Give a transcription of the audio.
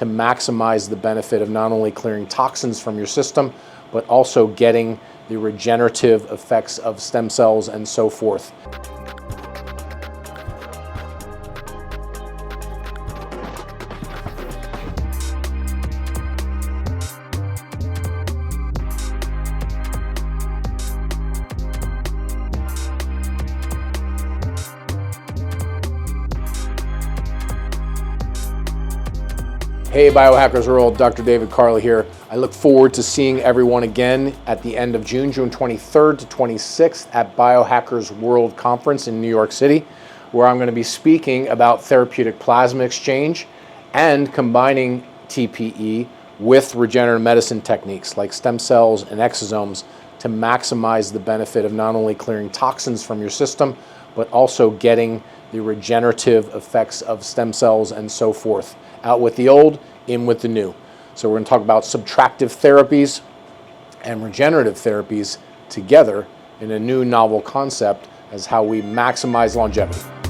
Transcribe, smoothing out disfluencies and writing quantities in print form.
to maximize the benefit of not only clearing toxins from your system, but also getting the regenerative effects of stem cells and so forth. Hey Biohackers World, Dr. David Karli here. I look forward to seeing everyone again at the end of June 23rd to 26th at Biohackers World Conference in New York City, where I'm going to be speaking about Therapeutic Plasma Exchange and combining TPE with regenerative medicine techniques like stem cells and exosomes to maximize the benefit of not only clearing toxins from your system, but also getting the regenerative effects of stem cells and so forth. Out with the old, in with the new. So we're going to talk about subtractive therapies and regenerative therapies together in a new novel concept as how we maximize longevity.